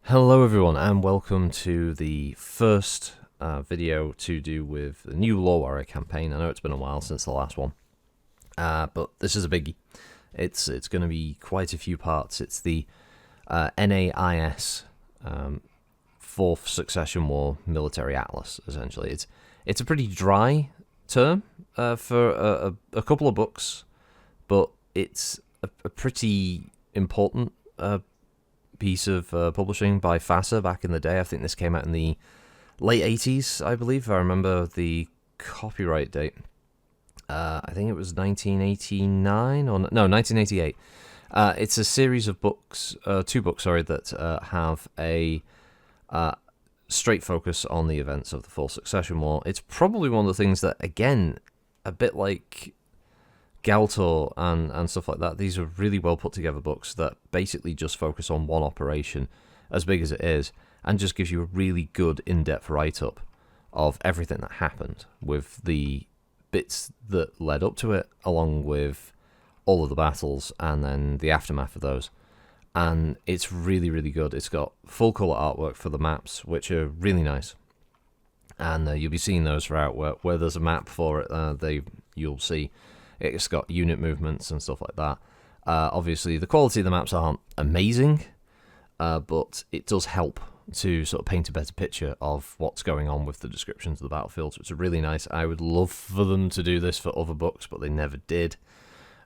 Hello everyone and welcome to the first video to do with the new LoreWarrior campaign. I know it's been a while since the last one, but this is a biggie. It's going to be quite a few parts. It's the NAIS, Fourth Succession War Military Atlas, essentially. It's a pretty dry term for a couple of books, but it's a pretty important piece of publishing by FASA back in the day. I think this came out in the late 80s, I believe. I remember the copyright date. I think it was 1989 or no, 1988. It's a series of books, two books, sorry, that have a straight focus on the events of the Fourth Succession War. It's probably one of the things that, again, a bit like Galtor and stuff like that, these are really well put together books that basically just focus on one operation, as big as it is, and just gives you a really good in-depth write-up of everything that happened, with the bits that led up to it, along with all of the battles and then the aftermath of those. And it's really, really good. It's got full colour artwork for the maps, which are really nice. And you'll be seeing those throughout where there's a map for it. You'll see it's got unit movements and stuff like that. Obviously, the quality of the maps aren't amazing, but it does help to sort of paint a better picture of what's going on with the descriptions of the battlefields, which are really nice. I would love for them to do this for other books, but they never did.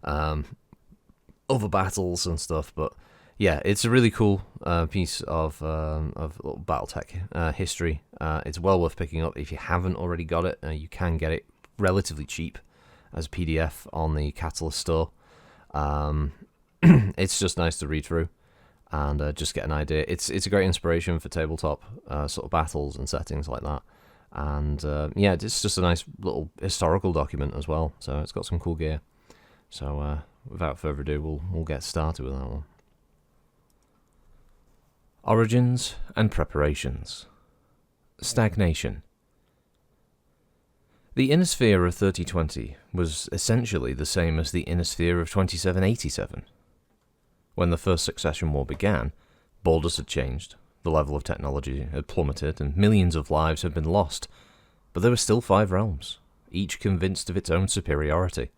Other battles and stuff, but yeah, it's a really cool piece of BattleTech history. It's well worth picking up. If you haven't already got it, you can get it relatively cheap as a PDF on the Catalyst store. It's just nice to read through and just get an idea. It's a great inspiration for tabletop sort of battles and settings like that. And yeah, it's just a nice little historical document as well. So it's got some cool gear. So without further ado, we'll get started with that one. Origins and preparations. Stagnation. The inner sphere of 3020 was essentially the same as the inner sphere of 2787. When the First Succession War began, borders had changed, the level of technology had plummeted, and millions of lives had been lost, but there were still 5 realms, each convinced of its own superiority.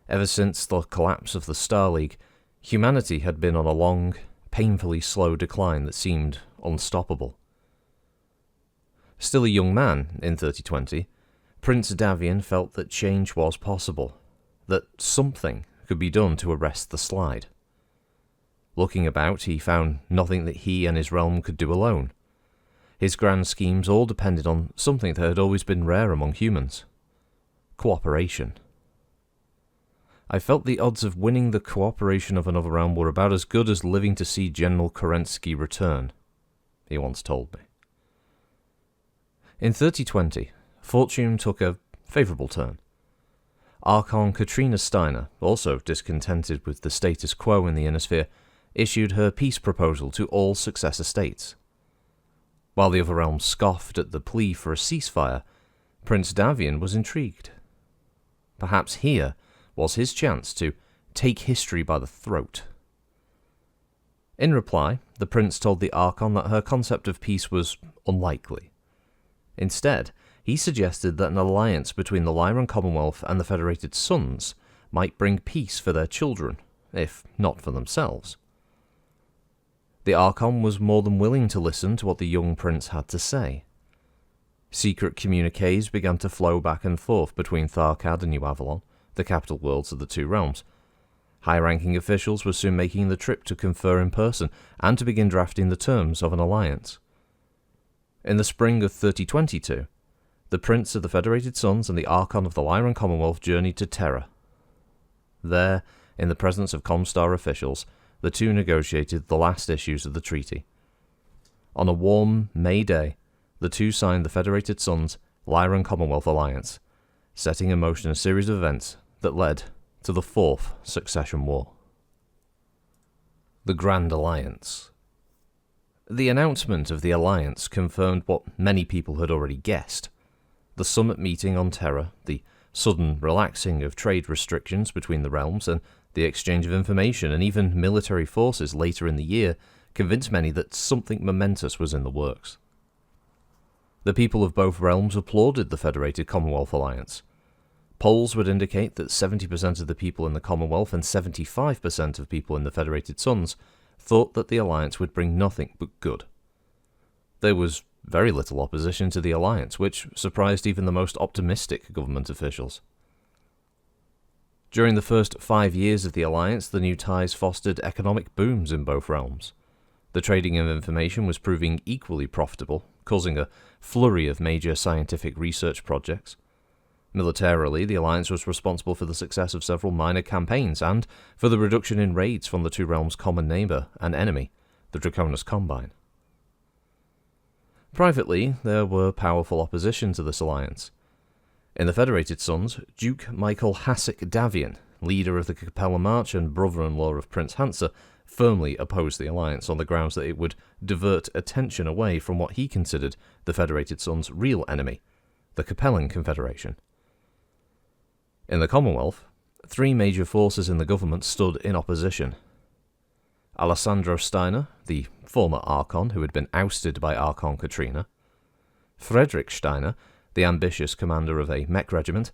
Ever since the collapse of the Star League, humanity had been on a long, painfully slow decline that seemed unstoppable. Still a young man in 3020, Prince Davian felt that change was possible, that something could be done to arrest the slide. Looking about, he found nothing that he and his realm could do alone. His grand schemes all depended on something that had always been rare among humans: cooperation. I felt the odds of winning the cooperation of another realm were about as good as living to see General Kerensky return, he once told me. In 3020, fortune took a favourable turn. Archon Katrina Steiner, also discontented with the status quo in the Inner Sphere, issued her peace proposal to all successor states. While the other realms scoffed at the plea for a ceasefire, Prince Davian was intrigued. Perhaps here was his chance to take history by the throat. In reply, the prince told the Archon that her concept of peace was unlikely. Instead, he suggested that an alliance between the Lyran Commonwealth and the Federated Sons might bring peace for their children, if not for themselves. The Archon was more than willing to listen to what the young prince had to say. Secret communiques began to flow back and forth between Tharkad and New Avalon, the capital worlds of the two realms. High-ranking officials were soon making the trip to confer in person and to begin drafting the terms of an alliance. In the spring of 3022, the Prince of the Federated Sons and the Archon of the Lyran Commonwealth journeyed to Terra. There, in the presence of Comstar officials, the two negotiated the last issues of the treaty. On a warm May day, the two signed the Federated Sons Lyran Commonwealth Alliance, setting in motion a series of events that led to the Fourth Succession War. The Grand Alliance. The announcement of the alliance confirmed what many people had already guessed. The summit meeting on Terra, the sudden relaxing of trade restrictions between the realms, and the exchange of information and even military forces later in the year convinced many that something momentous was in the works. The people of both realms applauded the Federated Commonwealth Alliance. Polls would indicate that 70% of the people in the Commonwealth and 75% of people in the Federated Sons thought that the alliance would bring nothing but good. There was very little opposition to the alliance, which surprised even the most optimistic government officials. During the first 5 years of the alliance, the new ties fostered economic booms in both realms. The trading of information was proving equally profitable, causing a flurry of major scientific research projects. Militarily, the alliance was responsible for the success of several minor campaigns and for the reduction in raids from the two realms' common neighbour and enemy, the Draconis Combine. Privately, there were powerful opposition to this alliance. In the Federated Sons, Duke Michael Hassick Davian, leader of the Capella March and brother-in-law of Prince Hansa, firmly opposed the alliance on the grounds that it would divert attention away from what he considered the Federated Sons' real enemy, the Capellan Confederation. In the Commonwealth, 3 major forces in the government stood in opposition. Alessandro Steiner, the former Archon who had been ousted by Archon Katrina, Frederick Steiner, the ambitious commander of a mech regiment,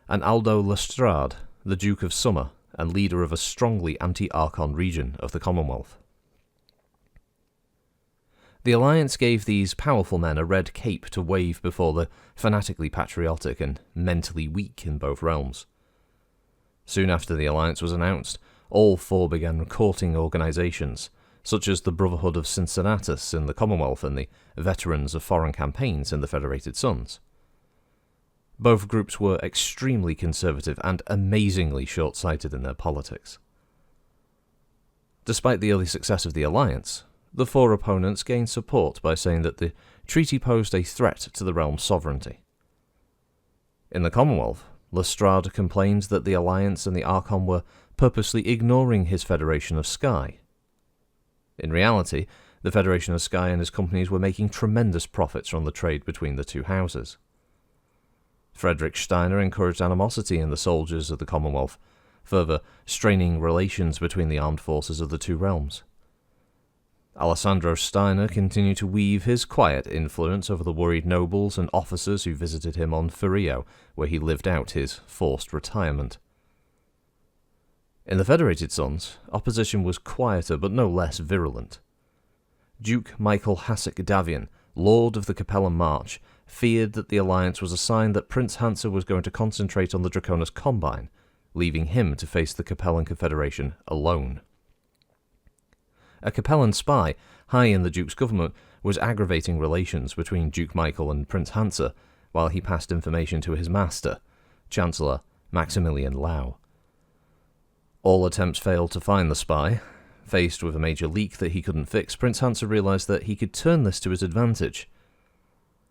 and Aldo Lestrade, the Duke of Summer and leader of a strongly anti-Archon region of the Commonwealth. The alliance gave these powerful men a red cape to wave before the fanatically patriotic and mentally weak in both realms. Soon after the alliance was announced, all 4 began courting organisations, such as the Brotherhood of Cincinnatus in the Commonwealth and the Veterans of Foreign Campaigns in the Federated Sons. Both groups were extremely conservative and amazingly short-sighted in their politics. Despite the early success of the alliance, the 4 opponents gained support by saying that the treaty posed a threat to the realm's sovereignty. In the Commonwealth, Lestrade complained that the alliance and the Archon were purposely ignoring his Federation of Sky. In reality, the Federation of Sky and his companies were making tremendous profits from the trade between the two houses. Frederick Steiner encouraged animosity in the soldiers of the Commonwealth, further straining relations between the armed forces of the two realms. Alessandro Steiner continued to weave his quiet influence over the worried nobles and officers who visited him on Furio, where he lived out his forced retirement. In the Federated Sons, opposition was quieter but no less virulent. Duke Michael Hassick Davian, Lord of the Capellan March, feared that the alliance was a sign that Prince Hansa was going to concentrate on the Draconis Combine, leaving him to face the Capellan Confederation alone. A Capellan spy, high in the Duke's government, was aggravating relations between Duke Michael and Prince Hansa, while he passed information to his master, Chancellor Maximilian Lau. All attempts failed to find the spy. Faced with a major leak that he couldn't fix, Prince Hansa realised that he could turn this to his advantage.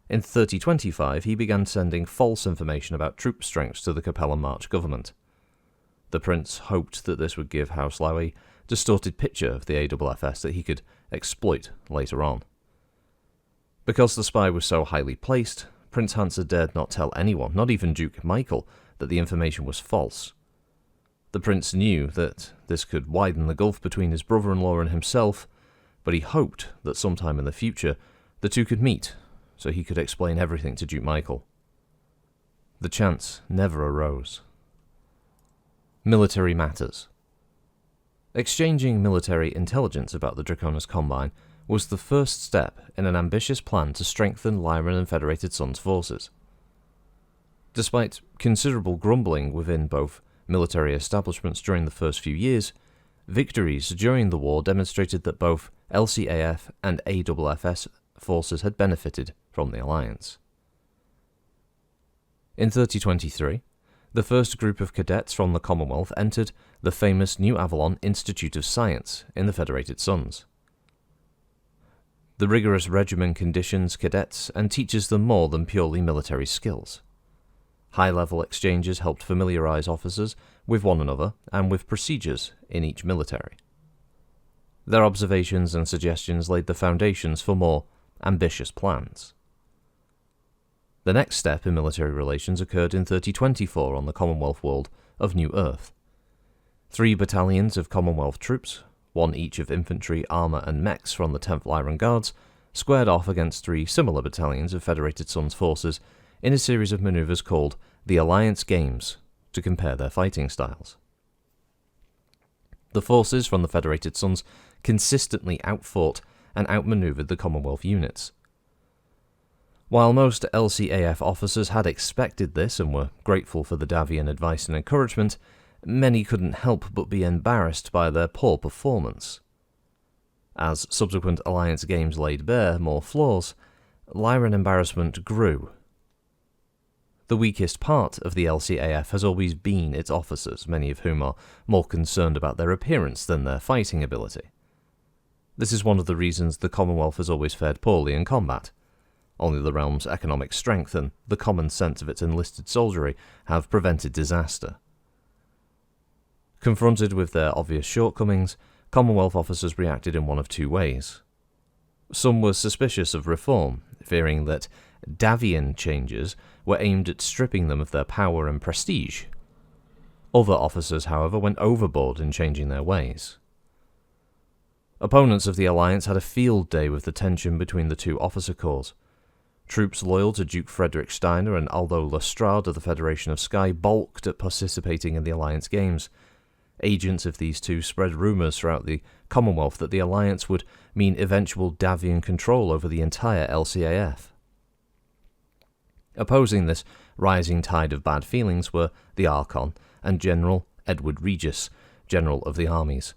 In 3025, he began sending false information about troop strengths to the Capellan March government. The prince hoped that this would give House Lau a distorted picture of the AFFS that he could exploit later on. Because the spy was so highly placed, Prince Hansa dared not tell anyone, not even Duke Michael, that the information was false. The prince knew that this could widen the gulf between his brother-in-law and himself, but he hoped that sometime in the future the two could meet, so he could explain everything to Duke Michael. The chance never arose. Military matters. Exchanging military intelligence about the Draconis Combine was the first step in an ambitious plan to strengthen Lyran and Federated Sons forces. Despite considerable grumbling within both military establishments during the first few years, victories during the war demonstrated that both LCAF and AFFS forces had benefited from the alliance. In 3023, the first group of cadets from the Commonwealth entered the famous New Avalon Institute of Science in the Federated Sons. The rigorous regimen conditions cadets and teaches them more than purely military skills. High-level exchanges helped familiarize officers with one another and with procedures in each military. Their observations and suggestions laid the foundations for more ambitious plans. The next step in military relations occurred in 3024 on the Commonwealth world of New Earth. 3 battalions of Commonwealth troops, one each of infantry, armour and mechs from the 10th Lyran Guards, squared off against 3 similar battalions of Federated Sons forces in a series of manoeuvres called the Alliance Games to compare their fighting styles. The forces from the Federated Sons consistently outfought and outmanoeuvred the Commonwealth units. While most LCAF officers had expected this and were grateful for the Davian advice and encouragement, many couldn't help but be embarrassed by their poor performance. As subsequent Alliance games laid bare more flaws, Lyran embarrassment grew. The weakest part of the LCAF has always been its officers, many of whom are more concerned about their appearance than their fighting ability. This is one of the reasons the Commonwealth has always fared poorly in combat. Only the realm's economic strength and the common sense of its enlisted soldiery have prevented disaster. Confronted with their obvious shortcomings, Commonwealth officers reacted in one of 2 ways. Some were suspicious of reform, fearing that Davian changes were aimed at stripping them of their power and prestige. Other officers, however, went overboard in changing their ways. Opponents of the Alliance had a field day with the tension between the 2 officer corps. Troops loyal to Duke Frederick Steiner and Aldo Lestrade of the Federation of Sky balked at participating in the Alliance Games. Agents of these 2 spread rumours throughout the Commonwealth that the Alliance would mean eventual Davian control over the entire LCAF. Opposing this rising tide of bad feelings were the Archon and General Edward Regis, General of the Armies.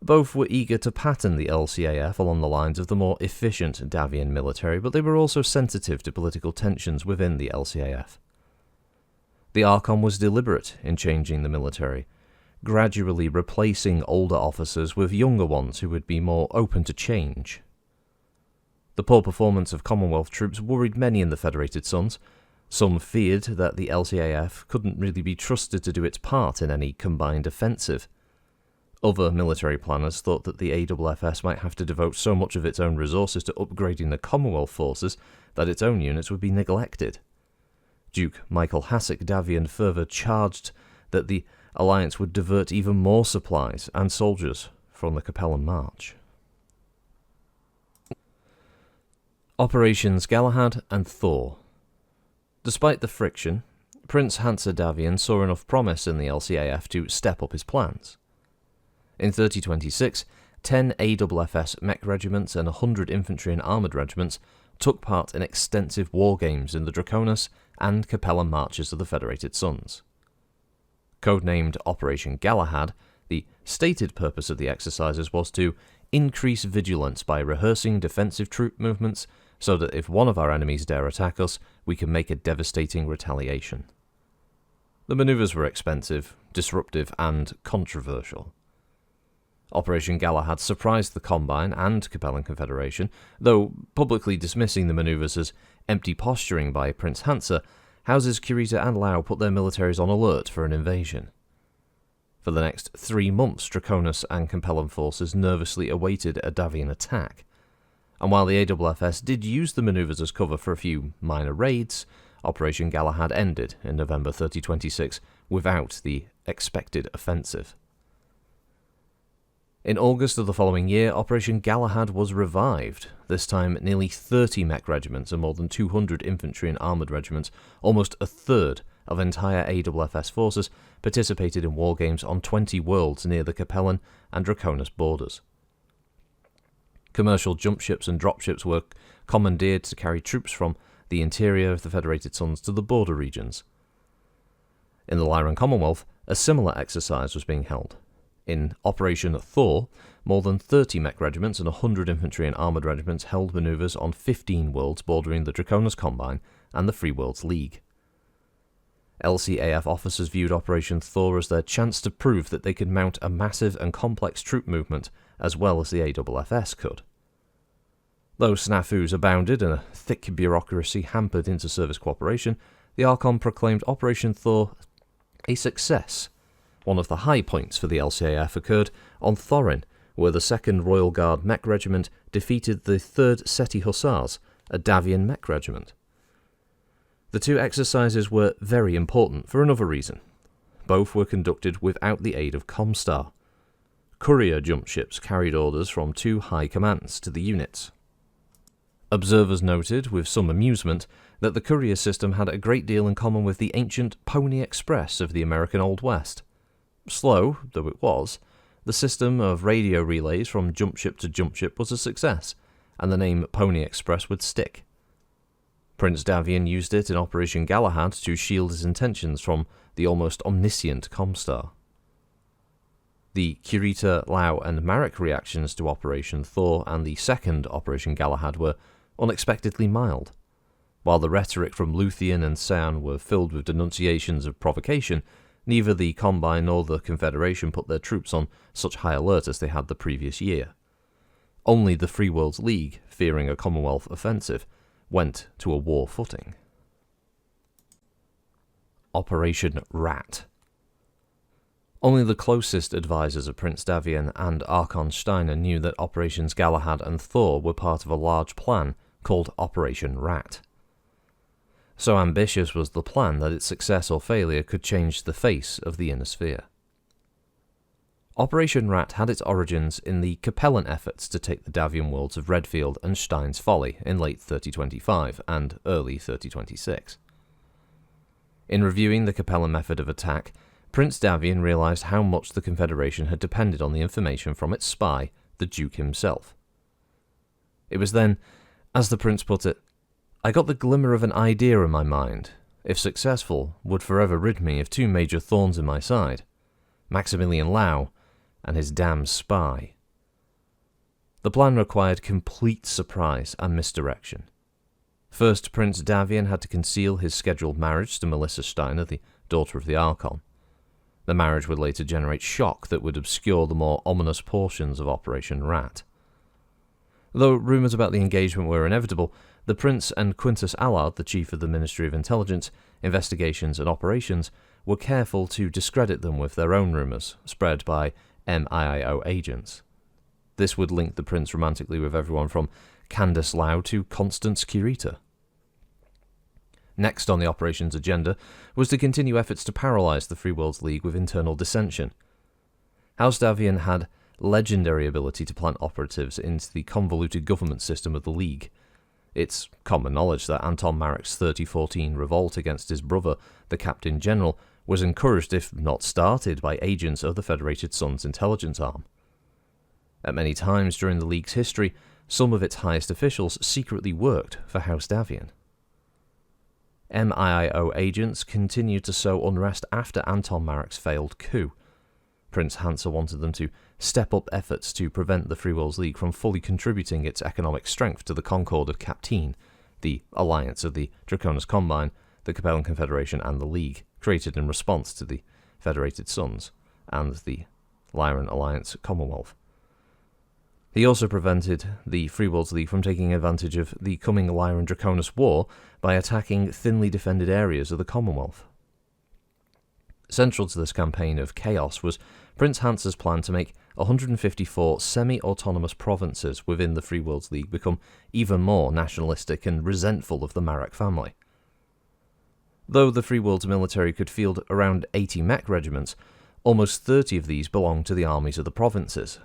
Both were eager to pattern the LCAF along the lines of the more efficient Davian military, but they were also sensitive to political tensions within the LCAF. The Archon was deliberate in changing the military, gradually replacing older officers with younger ones who would be more open to change. The poor performance of Commonwealth troops worried many in the Federated Sons. Some feared that the LCAF couldn't really be trusted to do its part in any combined offensive. Other military planners thought that the AFFS might have to devote so much of its own resources to upgrading the Commonwealth forces that its own units would be neglected. Duke Michael Hasek Davian further charged that the Alliance would divert even more supplies and soldiers from the Capellan March. Operations Galahad and Thor. Despite the friction, Prince Hansa Davian saw enough promise in the LCAF to step up his plans. In 3026, 10 AFFS mech regiments and 100 infantry and armoured regiments took part in extensive war games in the Draconis and Capellan marches of the Federated Sons. Codenamed Operation Galahad, the stated purpose of the exercises was to increase vigilance by rehearsing defensive troop movements so that if one of our enemies dare attack us, we can make a devastating retaliation. The manoeuvres were expensive, disruptive, and controversial. Operation Galahad surprised the Combine and Capellan Confederation, though publicly dismissing the manoeuvres as empty posturing by Prince Hansa, Houses Kurita and Lau put their militaries on alert for an invasion. For the next 3 months, Draconis and Capellan forces nervously awaited a Davian attack, and while the AFFS did use the manoeuvres as cover for a few minor raids, Operation Galahad ended in November 3026 without the expected offensive. In August of the following year, Operation Galahad was revived, this time nearly 30 mech regiments and more than 200 infantry and armoured regiments, almost a third of entire AFFS forces, participated in war games on 20 worlds near the Capellan and Draconis borders. Commercial jump ships and drop ships were commandeered to carry troops from the interior of the Federated Sons to the border regions. In the Lyran Commonwealth, a similar exercise was being held. In Operation Thor, more than 30 mech regiments and 100 infantry and armoured regiments held manoeuvres on 15 worlds bordering the Draconis Combine and the Free Worlds League. LCAF officers viewed Operation Thor as their chance to prove that they could mount a massive and complex troop movement as well as the AFFS could. Though snafus abounded and a thick bureaucracy hampered inter-service cooperation, the Archon proclaimed Operation Thor a success. One of the high points for the LCAF occurred on Thorin, where the 2nd Royal Guard mech regiment defeated the 3rd Seti Hussars, a Davian mech regiment. The 2 exercises were very important for another reason. Both were conducted without the aid of Comstar. courier jump ships carried orders from 2 high commands to the units. Observers noted, with some amusement, that the courier system had a great deal in common with the ancient Pony Express of the American Old West. Slow though it was, the system of radio relays from jump ship to jump ship was a success, and the name Pony Express would stick. Prince Davian used it in Operation Galahad to shield his intentions from the almost omniscient Comstar. The Kurita, Lau, and Marek reactions to Operation Thor and the second Operation Galahad were unexpectedly mild. While the rhetoric from Luthien and Sean were filled with denunciations of provocation, neither the Combine nor the Confederation put their troops on such high alert as they had the previous year. Only the Free Worlds League, fearing a Commonwealth offensive, went to a war footing. Operation Rat. Only the closest advisors of Prince Davian and Archon Steiner knew that Operations Galahad and Thor were part of a large plan called Operation Rat. So ambitious was the plan that its success or failure could change the face of the Inner Sphere. Operation Rat had its origins in the Capellan efforts to take the Davian worlds of Redfield and Stein's Folly in late 3025 and early 3026. In reviewing the Capellan method of attack, Prince Davian realized how much the Confederation had depended on the information from its spy, the Duke himself. It was then, as the Prince put it, I got the glimmer of an idea in my mind, if successful, would forever rid me of 2 major thorns in my side, Maximilian Lau and his damned spy. The plan required complete surprise and misdirection. First, Prince Davian had to conceal his scheduled marriage to Melissa Steiner, the daughter of the Archon. The marriage would later generate shock that would obscure the more ominous portions of Operation Rat. Though rumours about the engagement were inevitable, the Prince and Quintus Allard, the chief of the Ministry of Intelligence, Investigations and Operations, were careful to discredit them with their own rumours, spread by MIIO agents. This would link the Prince romantically with everyone from Candace Lau to Constance Kurita. Next on the operations agenda was to continue efforts to paralyse the Free Worlds League with internal dissension. House Davian had legendary ability to plant operatives into the convoluted government system of the League. It's common knowledge that Anton Marek's 3014 revolt against his brother, the Captain General, was encouraged, if not started, by agents of the Federated Sun's intelligence arm. At many times during the League's history, some of its highest officials secretly worked for House Davian. MIIO agents continued to sow unrest after Anton Marek's failed coup. Prince Hansa wanted them to step up efforts to prevent the Free Worlds League from fully contributing its economic strength to the Concord of Capteen, the alliance of the Draconis Combine, the Capellan Confederation and the League, created in response to the Federated Suns and the Lyran Alliance Commonwealth. He also prevented the Free Worlds League from taking advantage of the coming Lyran Draconis War by attacking thinly defended areas of the Commonwealth. Central to this campaign of chaos was Prince Hansa's plan to make 154 semi-autonomous provinces within the Free Worlds League become even more nationalistic and resentful of the Marek family. Though the Free Worlds military could field around 80 mech regiments, almost 30 of these belonged to the armies of the provinces.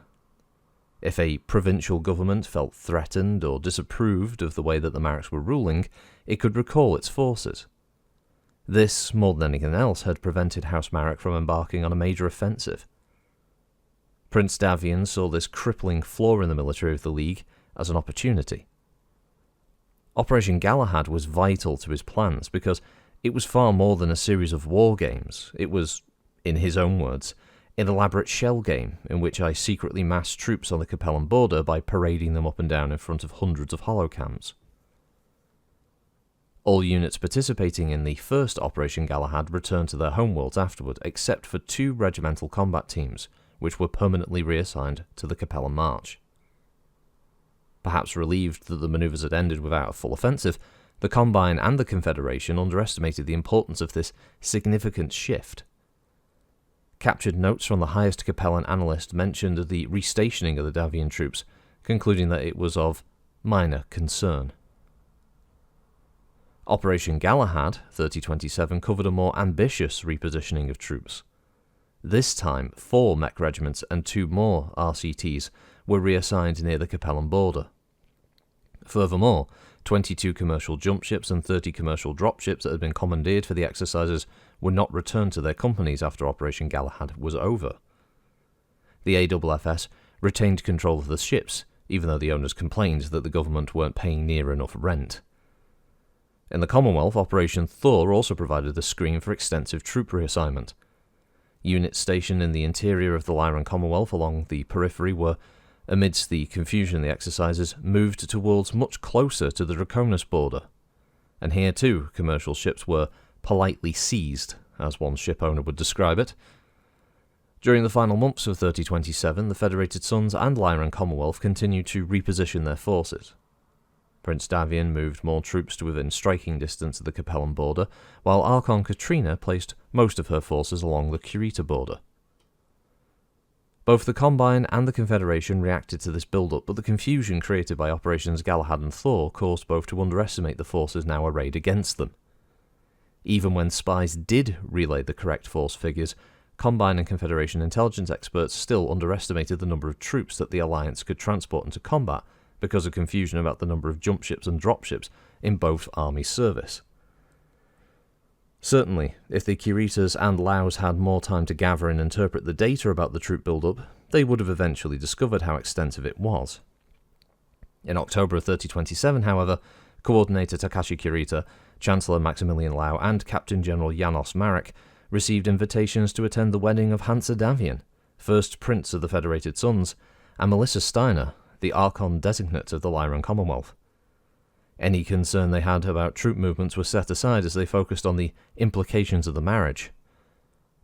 If a provincial government felt threatened or disapproved of the way that the Mareks were ruling, it could recall its forces. This, more than anything else, had prevented House Marek from embarking on a major offensive. Prince Davian saw this crippling flaw in the military of the League as an opportunity. Operation Galahad was vital to his plans because it was far more than a series of war games. It was, in his own words, an elaborate shell game in which I secretly massed troops on the Capellan border by parading them up and down in front of hundreds of holocams. All units participating in the first Operation Galahad returned to their homeworlds afterward, except for 2 regimental combat teams, which were permanently reassigned to the Capellan March. Perhaps relieved that the manoeuvres had ended without a full offensive, the Combine and the Confederation underestimated the importance of this significant shift. Captured notes from the highest Capellan analyst mentioned the restationing of the Davian troops, concluding that it was of minor concern. Operation Galahad, 3027, covered a more ambitious repositioning of troops. This time, 4 mech regiments and 2 more RCTs were reassigned near the Capellan border. Furthermore, 22 commercial jump ships and 30 commercial dropships that had been commandeered for the exercises were not returned to their companies after Operation Galahad was over. The AFFS retained control of the ships, even though the owners complained that the government weren't paying near enough rent. In the Commonwealth, Operation Thor also provided the screen for extensive troop reassignment. Units stationed in the interior of the Lyran Commonwealth along the periphery were, amidst the confusion in the exercises, moved towards much closer to the Draconis border. And here too, commercial ships were politely seized, as one ship owner would describe it. During the final months of 3027, the Federated Sons and Lyran Commonwealth continued to reposition their forces. Prince Davian moved more troops to within striking distance of the Capellan border, while Archon Katrina placed most of her forces along the Curita border. Both the Combine and the Confederation reacted to this build-up, but the confusion created by Operations Galahad and Thor caused both to underestimate the forces now arrayed against them. Even when spies did relay the correct force figures, Combine and Confederation intelligence experts still underestimated the number of troops that the Alliance could transport into combat because of confusion about the number of jump ships and dropships in both army service. Certainly, if the Curitas and Laos had more time to gather and interpret the data about the troop build-up, they would have eventually discovered how extensive it was. In October of 3027, however, Coordinator Takashi Kurita, Chancellor Maximilian Lau, and Captain General Janos Marek received invitations to attend the wedding of Hansa Davian, first Prince of the Federated Sons, and Melissa Steiner, the Archon designate of the Lyran Commonwealth. Any concern they had about troop movements was set aside as they focused on the implications of the marriage.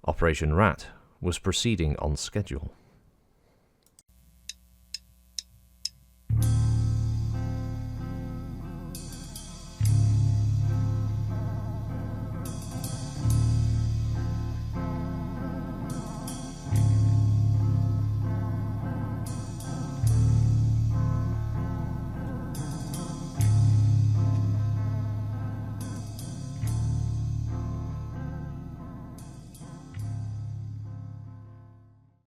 Operation Rat was proceeding on schedule.